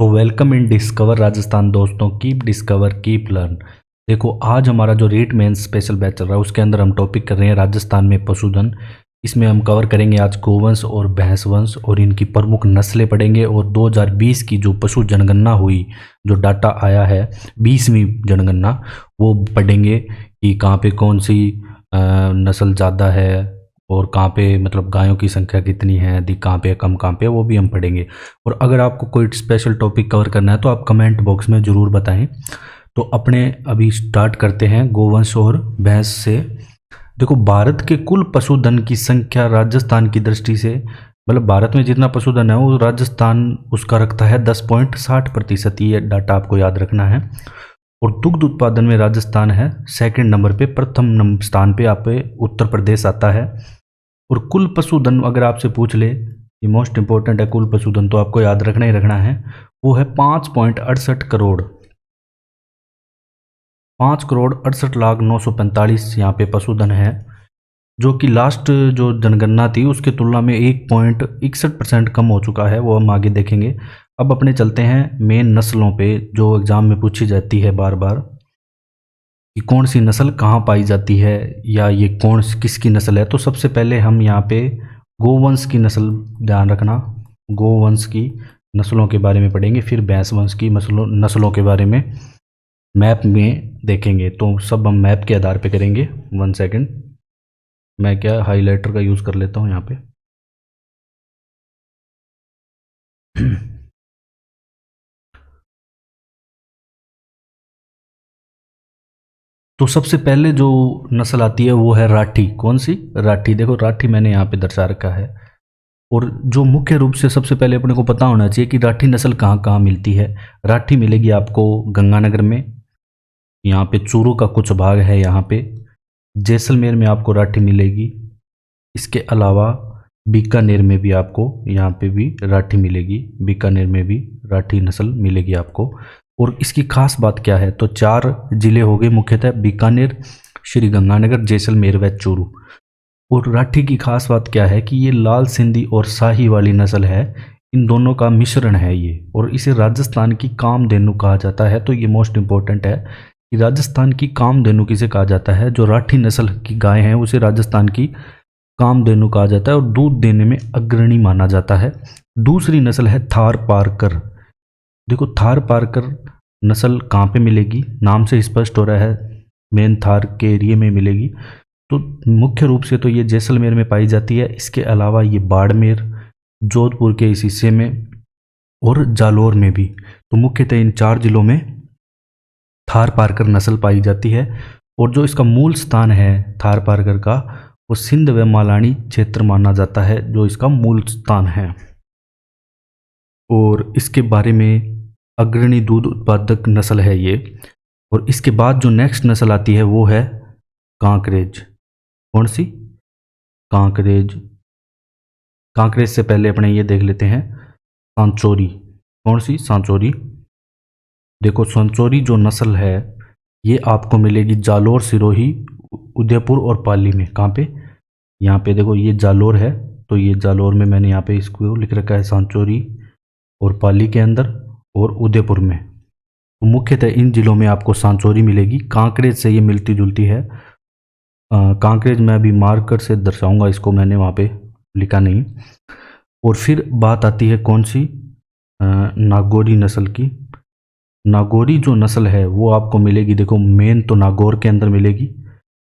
तो welcome in discover Rajasthan दोस्तों, keep discover keep learn. देखो, आज हमारा जो रीट मेंस स्पेशल बैच चल रहा है उसके अंदर हम टॉपिक कर रहे हैं राजस्थान में पशुधन। इसमें हम कवर करेंगे आज गोवंश और भैंस वंश और इनकी प्रमुख नस्लें पढ़ेंगे और 2020 की जो पशु जनगणना हुई, जो डाटा आया है 20वीं जनगणना, वो पढ़ेंगे कि कहाँ पे कौन सी नस्ल ज़्यादा है और कहाँ पे मतलब गायों की संख्या कितनी है, अधिक कहाँ पे कम कहाँ पे, वो भी हम पढ़ेंगे। और अगर आपको कोई स्पेशल टॉपिक कवर करना है तो आप कमेंट बॉक्स में ज़रूर बताएं। तो अपने अभी स्टार्ट करते हैं गोवंश और भैंस से। देखो, भारत के कुल पशुधन की संख्या राजस्थान की दृष्टि से, मतलब भारत में जितना पशुधन है वो राजस्थान उसका रखता है 10.60%। ये डाटा आपको याद रखना है। और दुग्ध उत्पादन में राजस्थान है सेकंड नंबर पे, प्रथम स्थान पे आप उत्तर प्रदेश आता है। और कुल पशुधन अगर आपसे पूछ ले, ये मोस्ट इंपॉर्टेंट है, कुल पशुधन तो आपको याद रखना ही रखना है, वो है 5.68 करोड़, 5,68,945 यहाँ पे पशुधन है, जो कि लास्ट जो जनगणना थी उसके तुलना में 1.61% कम हो चुका है। वो हम आगे देखेंगे। अब अपने चलते हैं मेन नस्लों पे जो एग्जाम में पूछी जाती है बार बार, कि कौन सी नस्ल कहाँ पाई जाती है या ये किसकी नस्ल है। तो सबसे पहले हम यहाँ पे गोवंश की नस्ल, ध्यान रखना, गोवंश की नस्लों के बारे में पढ़ेंगे, फिर भैंस वंश की नस्लों के बारे में मैप में देखेंगे। तो सब हम मैप के आधार पे करेंगे। 1 सेकेंड, मैं क्या हाईलाइटर का यूज़ कर लेता हूँ यहाँ पे। तो सबसे पहले जो नस्ल आती है वो है राठी। कौन सी? राठी। देखो, राठी मैंने यहाँ पे दर्शा रखा है। और जो मुख्य रूप से सबसे पहले अपने को पता होना चाहिए कि राठी नस्ल कहाँ कहाँ मिलती है। राठी मिलेगी आपको गंगानगर में, यहाँ पे चूरू का कुछ भाग है, यहाँ पे जैसलमेर में आपको राठी मिलेगी। इसके अलावा बीकानेर में भी आपको, यहाँ पे भी राठी मिलेगी, बीकानेर में भी राठी नस्ल मिलेगी आपको। और इसकी खास बात क्या है, तो 4 जिले हो गए मुख्यतः, बीकानेर, श्री गंगानगर, जैसलमेर व चूरू। और राठी की खास बात क्या है कि ये लाल सिंधी और शाही वाली नस्ल है, इन दोनों का मिश्रण है ये, और इसे राजस्थान की कामधेनु कहा जाता है। तो ये मोस्ट इंपॉर्टेंट है कि राजस्थान की कामधेनु किसे कहा जाता है, जो राठी नस्ल की गाय हैं उसे राजस्थान की कामधेनु कहा जाता है और दूध देने में अग्रणी माना जाता है। दूसरी नस्ल है थार पारकर। देखो, थार पारकर नस्ल कहाँ पे मिलेगी, नाम से स्पष्ट हो रहा है, मेन थार के एरिया में मिलेगी। तो मुख्य रूप से तो ये जैसलमेर में पाई जाती है। इसके अलावा ये बाड़मेर, जोधपुर के इस हिस्से में और जालौर में भी। तो मुख्यतः इन 4 जिलों में थार पारकर नस्ल पाई जाती है। और जो इसका मूल स्थान है थार पारकर का, वो सिंध व मालानी क्षेत्र माना जाता है, जो इसका मूल स्थान है। और इसके बारे में अग्रणी दूध उत्पादक नस्ल है ये। और इसके बाद जो नेक्स्ट नस्ल आती है वो है कांकरेज। कौन सी? कांकरेज। कांकरेज से पहले अपने ये देख लेते हैं सांचौरी। कौन सी? सांचौरी। देखो, सांचौरी जो नस्ल है ये आपको मिलेगी जालौर, सिरोही, उदयपुर और पाली में। कहाँ पे? यहाँ पे देखो, ये जालौर है, तो ये जालौर में मैंने यहाँ पे इसको लिख रखा है सांचौरी, और पाली के अंदर और उदयपुर में। तो मुख्यतः इन जिलों में आपको सांचौरी मिलेगी। कांकरेज से ये मिलती जुलती है। कांकरेज मैं अभी मार्कर से दर्शाऊंगा इसको, मैंने वहाँ पे लिखा नहीं। और फिर बात आती है कौन सी? नागौरी नस्ल की। नागौरी जो नस्ल है वो आपको मिलेगी, देखो मेन तो नागौर के अंदर मिलेगी,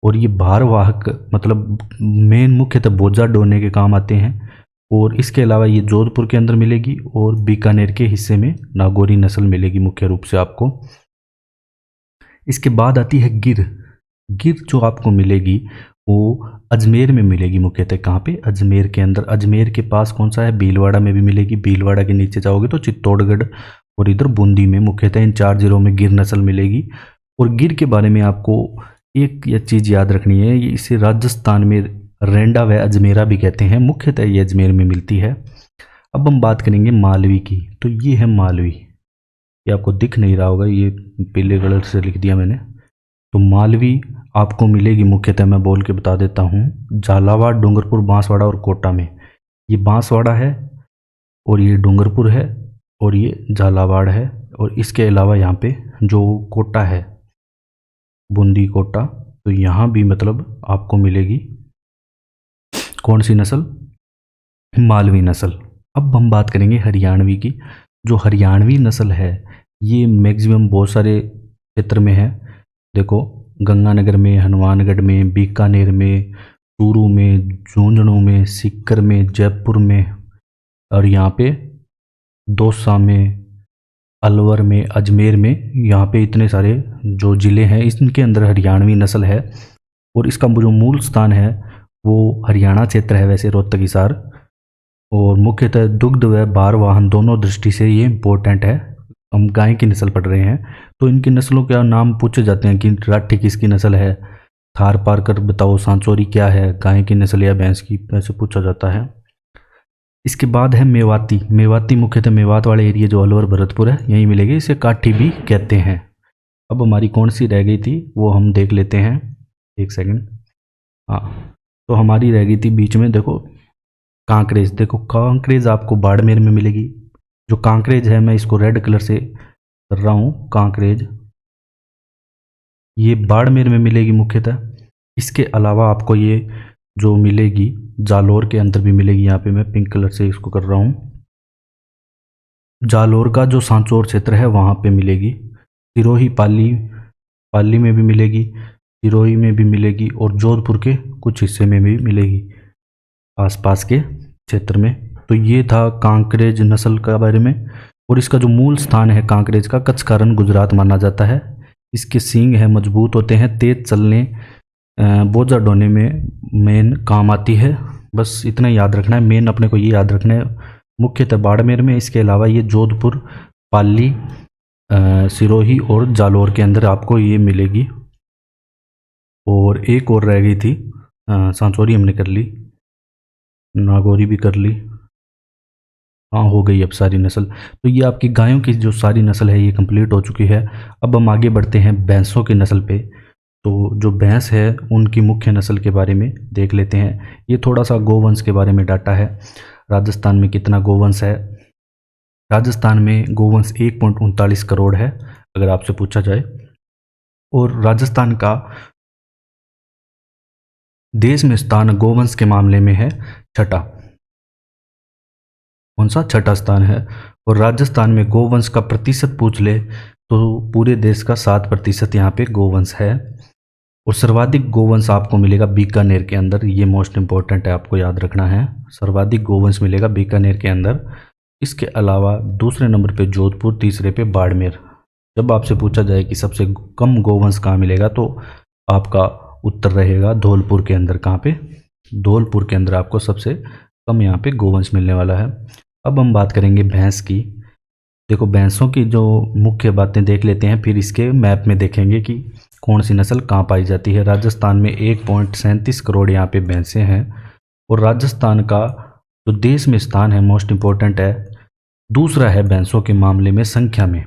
और ये भारवाहक मतलब मेन मुख्यतः बोझा ढोने के काम आते हैं। और इसके अलावा ये जोधपुर के अंदर मिलेगी और बीकानेर के हिस्से में नागौरी नस्ल मिलेगी मुख्य रूप से आपको। इसके बाद आती है गिर। गिर जो आपको मिलेगी वो अजमेर में मिलेगी मुख्यतः। कहाँ पे? अजमेर के अंदर। अजमेर के पास कौन सा है? भीलवाड़ा में भी मिलेगी। भीलवाड़ा के नीचे जाओगे तो चित्तौड़गढ़ और इधर बूंदी में। मुख्यतः इन 4 जिलों में गिर नस्ल मिलेगी। और गिर के बारे में आपको एक ये चीज़ याद रखनी है, ये इसे राजस्थान में रेंडा व अजमेरा भी कहते हैं। मुख्यतः ये अजमेर में मिलती है। अब हम बात करेंगे मालवी की। तो ये है मालवी, ये आपको दिख नहीं रहा होगा, ये पीले कलर से लिख दिया मैंने। तो मालवी आपको मिलेगी मुख्यतः, मैं बोल के बता देता हूँ, झालावाड़, डूंगरपुर, बांसवाड़ा और कोटा में। ये बांसवाड़ा है और ये डूंगरपुर है और ये झालावाड़ है। और इसके अलावा यहाँ पे जो कोटा है, बूंदी कोटा, तो यहाँ भी मतलब आपको मिलेगी कौन सी नस्ल? मालवी नस्ल। अब हम बात करेंगे हरियाणवी की। जो हरियाणवी नस्ल है ये मैक्सिमम बहुत सारे क्षेत्र में है। देखो, गंगानगर में, हनुमानगढ़ में, बीकानेर में, चूरू में, झुंझुनू में, सीकर में, जयपुर में, और यहाँ पे दौसा में, अलवर में, अजमेर में, यहाँ पे इतने सारे जो ज़िले हैं इनके अंदर हरियाणवी नस्ल है। और इसका जो मूल स्थान है वो हरियाणा क्षेत्र है वैसे, रोहतक हिसार। और मुख्यतः दुग्ध व भार वाहन दोनों दृष्टि से ये इम्पोर्टेंट है। हम गाय की नस्ल पढ़ रहे हैं तो इनकी नस्लों के नाम पूछे जाते हैं कि राठी किसकी नस्ल है, थार पारकर बताओ, सांचौरी क्या है, गाय की नस्ल या भैंस की, ऐसे पूछा जाता है। इसके बाद है मेवाती। मेवाती मुख्यतः मेवात वाले एरिया जो अलवर भरतपुर है यहीं मिलेगी, इसे काठी भी कहते हैं। अब हमारी कौन सी रह गई थी वो हम देख लेते हैं, एक सेकंड। हाँ, तो हमारी रह गई थी बीच में, देखो कांकरेज। देखो कांकरेज आपको बाड़मेर में मिलेगी। जो कांकरेज है मैं इसको रेड कलर से कर रहा हूँ, कांकरेज ये बाड़मेर में मिलेगी मुख्यतः। इसके अलावा आपको ये जो मिलेगी जालोर के अंदर भी मिलेगी, यहाँ पे मैं पिंक कलर से इसको कर रहा हूँ। जालोर का जो सांचौर क्षेत्र है वहाँ पे मिलेगी। सिरोही पाली, पाली में भी मिलेगी, सिरोही में भी मिलेगी, और जोधपुर के कुछ हिस्से में भी मिलेगी आसपास के क्षेत्र में। तो ये था कांकरेज नस्ल के बारे में। और इसका जो मूल स्थान है कांकरेज का, कच्छ का रण गुजरात माना जाता है। इसके सींग है मजबूत होते हैं, तेज चलने बोझा ढोने में मेन काम आती है। बस इतना याद रखना है, मेन अपने को ये याद रखना है, मुख्यतः बाड़मेर में। इसके अलावा ये जोधपुर, पाली, सिरोही और जालोर के अंदर आपको ये मिलेगी। और एक और रह गई थी, सांचौरी हमने कर ली, नागौरी भी कर ली। हाँ, हो गई अब सारी नस्ल। तो ये आपकी गायों की जो सारी नस्ल है ये कंप्लीट हो चुकी है। अब हम आगे बढ़ते हैं भैंसों की नस्ल पे। तो जो भैंस है उनकी मुख्य नस्ल के बारे में देख लेते हैं। ये थोड़ा सा गोवंश के बारे में डाटा है। राजस्थान में कितना गोवंश है? राजस्थान में गोवंश 1.39 करोड़ है अगर आपसे पूछा जाए। और राजस्थान का देश में स्थान गोवंश के मामले में है छठा। कौन सा? छठा स्थान है। और राजस्थान में गोवंश का प्रतिशत पूछ ले तो पूरे देश का 7% यहाँ पे गोवंश है। और सर्वाधिक गोवंश आपको मिलेगा बीकानेर के अंदर। ये मोस्ट इंपॉर्टेंट है, आपको याद रखना है, सर्वाधिक गोवंश मिलेगा बीकानेर के अंदर। इसके अलावा दूसरे नंबर पे जोधपुर, तीसरे पे बाड़मेर। जब आपसे पूछा जाए कि सबसे कम गोवंश कहाँ मिलेगा तो आपका उत्तर रहेगा धौलपुर के अंदर। कहाँ पे? धौलपुर के अंदर आपको सबसे कम यहाँ पे गोवंश मिलने वाला है। अब हम बात करेंगे भैंस की। देखो भैंसों की जो मुख्य बातें देख लेते हैं, फिर इसके मैप में देखेंगे कि कौन सी नस्ल कहाँ पाई जाती है। राजस्थान में 1.37 करोड़ यहाँ पे भैंसें हैं। और राजस्थान का जो देश में स्थान है मोस्ट इम्पोर्टेंट है, दूसरा है भैंसों के मामले में संख्या में।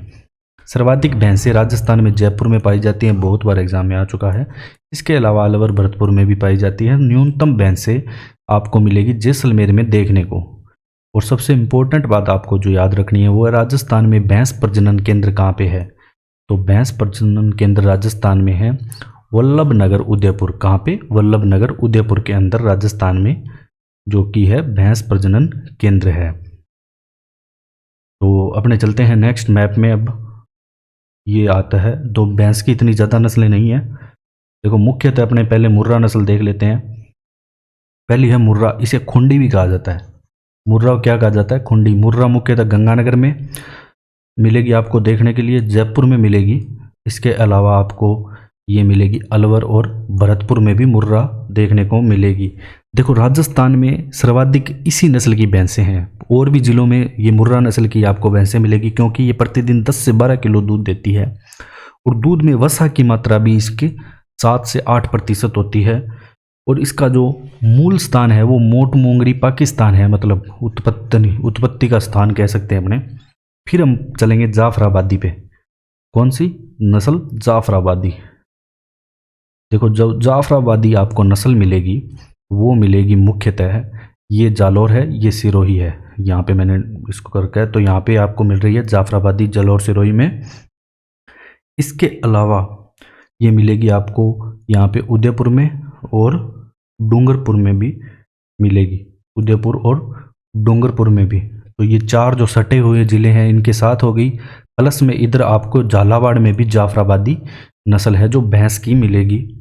सर्वाधिक भैंसें राजस्थान में जयपुर में पाई जाती हैं, बहुत बार एग्जाम में आ चुका है। इसके अलावा अलवर भरतपुर में भी पाई जाती है। न्यूनतम भैंसें आपको मिलेगी जैसलमेर में देखने को। और सबसे इम्पोर्टेंट बात आपको जो याद रखनी है वो है राजस्थान में भैंस प्रजनन केंद्र कहाँ पे है। तो भैंस प्रजनन केंद्र राजस्थान में है वल्लभनगर उदयपुर। कहाँ पे? वल्लभनगर उदयपुर के अंदर राजस्थान में जो कि है भैंस प्रजनन केंद्र है। तो अपने चलते हैं नेक्स्ट मैप में। अब ये आता है, तो भैंस की इतनी ज़्यादा नस्लें नहीं है। देखो मुख्यतः अपने पहले मुर्रा नस्ल देख लेते हैं। पहली है मुर्रा, इसे खुंडी भी कहा जाता है। मुर्रा क्या कहा जाता है? खुंडी। मुर्रा मुख्यतः गंगानगर में मिलेगी आपको देखने के लिए, जयपुर में मिलेगी। इसके अलावा आपको ये मिलेगी अलवर और भरतपुर में भी मुर्रा देखने को मिलेगी। देखो राजस्थान में सर्वाधिक इसी नस्ल की भैंसें हैं। और भी ज़िलों में ये मुर्रा नस्ल की आपको भैंसें मिलेगी क्योंकि ये प्रतिदिन 10 से 12 किलो दूध देती है। और दूध में वसा की मात्रा भी इसके 7 से 8% होती है। और इसका जो मूल स्थान है वो मोट मोंगरी पाकिस्तान है, मतलब उत्पत्ति का स्थान कह सकते हैं अपने। फिर हम चलेंगे जाफराबादी पे। कौन सी नस्ल? जाफराबादी। देखो जो जाफराबादी आपको नस्ल मिलेगी वो मिलेगी मुख्यतः ये जालौर है, ये सिरोही है। यहाँ पे मैंने इसको कर रखा है, तो यहाँ पे आपको मिल रही है जाफराबादी, जालौर, सिरोही में। इसके अलावा ये मिलेगी आपको यहाँ पे उदयपुर में और डूंगरपुर में भी मिलेगी, उदयपुर और डूंगरपुर में भी। तो ये 4 जो सटे हुए ज़िले हैं इनके साथ हो गई। प्लस में इधर आपको झालावाड़ में भी जाफराबादी नस्ल है जो भैंस की मिलेगी।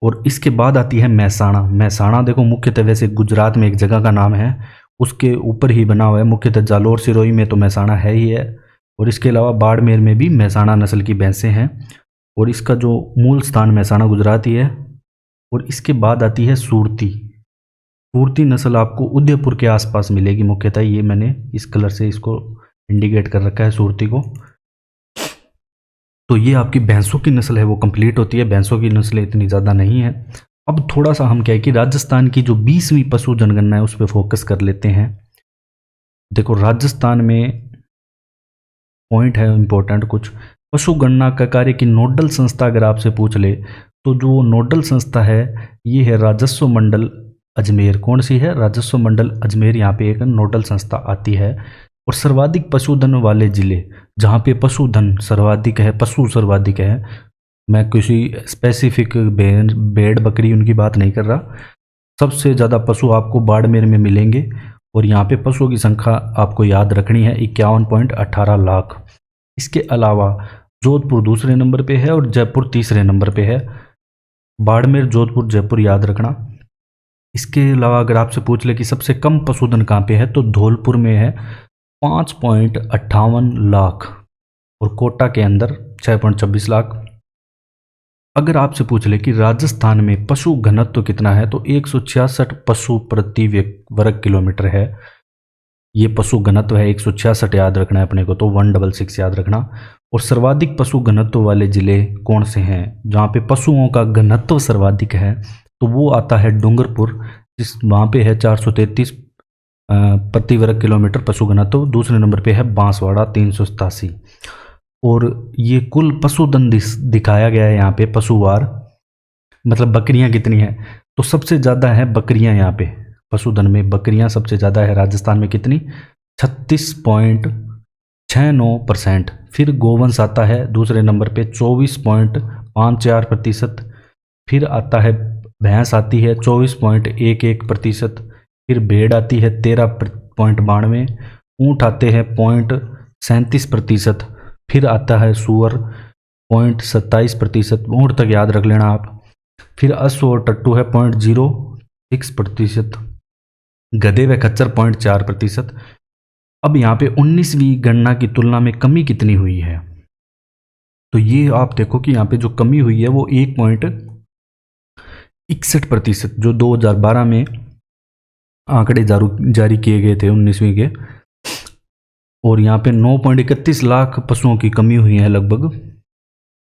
और इसके बाद आती है महसाणा। महसाणा देखो मुख्यतः वैसे गुजरात में एक जगह का नाम है, उसके ऊपर ही बना हुआ है। मुख्यतः जालौर, सिरोही में तो महसाणा है ही है, और इसके अलावा बाड़मेर में भी महसाणा नस्ल की भैंसें हैं, और इसका जो मूल स्थान महसाणा गुजरात ही है। और इसके बाद आती है सुरती। सुरती नस्ल आपको उदयपुर के आसपास मिलेगी मुख्यतः, ये मैंने इस कलर से इसको इंडिकेट कर रखा है सुरती को। तो ये आपकी भैंसों की नस्ल है वो कंप्लीट होती है। भैंसों की नस्लें इतनी ज़्यादा नहीं है। अब थोड़ा सा हम क्या है कि राजस्थान की जो 20वीं पशु जनगणना है उस पर फोकस कर लेते हैं। देखो राजस्थान में पॉइंट है इंपॉर्टेंट कुछ। पशु गणना का कार्य की नोडल संस्था अगर आपसे पूछ ले तो जो नोडल संस्था है ये है राजस्व मंडल अजमेर। कौन सी है? राजस्व मंडल अजमेर, यहाँ पे एक नोडल संस्था आती है। और सर्वाधिक पशुधन वाले जिले जहाँ पे पशुधन सर्वाधिक है, पशु सर्वाधिक है, मैं किसी स्पेसिफिक भेड़ बकरी उनकी बात नहीं कर रहा, सबसे ज़्यादा पशु आपको बाड़मेर में मिलेंगे। और यहाँ पे पशुओं की संख्या आपको याद रखनी है 51.18 लाख। इसके अलावा जोधपुर दूसरे नंबर पे है और जयपुर तीसरे नंबर पे है। बाड़मेर, जोधपुर, जयपुर याद रखना। इसके अलावा अगर आपसे पूछ ले कि सबसे कम पशुधन कहाँ पे है तो धौलपुर में है 5.58 लाख, और कोटा के अंदर 6.26 लाख। अगर आपसे पूछ ले कि राजस्थान में पशु घनत्व कितना है तो 166 पशु प्रति वर्ग किलोमीटर है। ये पशु घनत्व है 166 याद रखना है अपने को, तो 166 याद रखना। और सर्वाधिक पशु घनत्व वाले जिले कौन से हैं जहाँ पे पशुओं का घनत्व सर्वाधिक है तो वो आता है डूंगरपुर, जिस वहाँ पे है 433 प्रति वर्ग किलोमीटर पशु घनत्व। दूसरे नंबर पे है बांसवाड़ा 387। और ये कुल पशुधन दिखाया गया है यहाँ पे पशुवार, मतलब बकरियाँ कितनी हैं तो सबसे ज़्यादा है बकरियाँ यहाँ पे पशुधन में। बकरियाँ सबसे ज़्यादा है राजस्थान में, कितनी? 36.69%। फिर गोवंश आता है दूसरे नंबर पे 24.54%। फिर आता है भैंस आती है 24.11%। फिर भेड़ आती है 13.92। ऊँट आते हैं 0.37%। फिर आता है सुअर 0.27%, ऊँट तक याद रख लेना आप। फिर अश्व और टट्टू है 0.06%। गधे व खच्चर 0.4%। अब यहाँ पे 19वीं गणना की तुलना में कमी कितनी हुई है तो ये आप देखो कि यहाँ पे जो कमी हुई है वो 1.61%, जो 2012 में आंकड़े जारी किए गए थे 19वीं के। और यहाँ पे 9.31 लाख पशुओं की कमी हुई है लगभग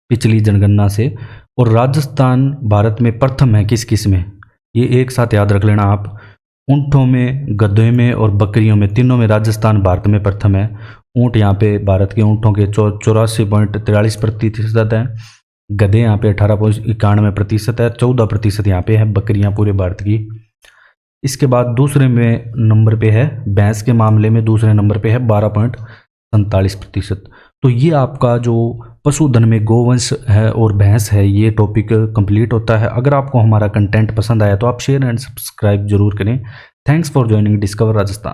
पिछली जनगणना से। और राजस्थान भारत में प्रथम है किस किस में, ये एक साथ याद रख लेना आप। ऊँटों में, गधों में और बकरियों में, तीनों में राजस्थान भारत में प्रथम है। ऊँट यहाँ पे भारत के ऊँटों के 84.43% है। गधे यहाँ पे 18.91% है। 14% यहाँ पे है बकरियाँ पूरे भारत की। इसके बाद दूसरे में नंबर पे है भैंस के मामले में, दूसरे नंबर पे है 12.47%। तो ये आपका जो पशुधन में गोवंश है और भैंस है ये टॉपिक कंप्लीट होता है। अगर आपको हमारा कंटेंट पसंद आया तो आप शेयर एंड सब्सक्राइब जरूर करें। Thanks for joining discover Rajasthan.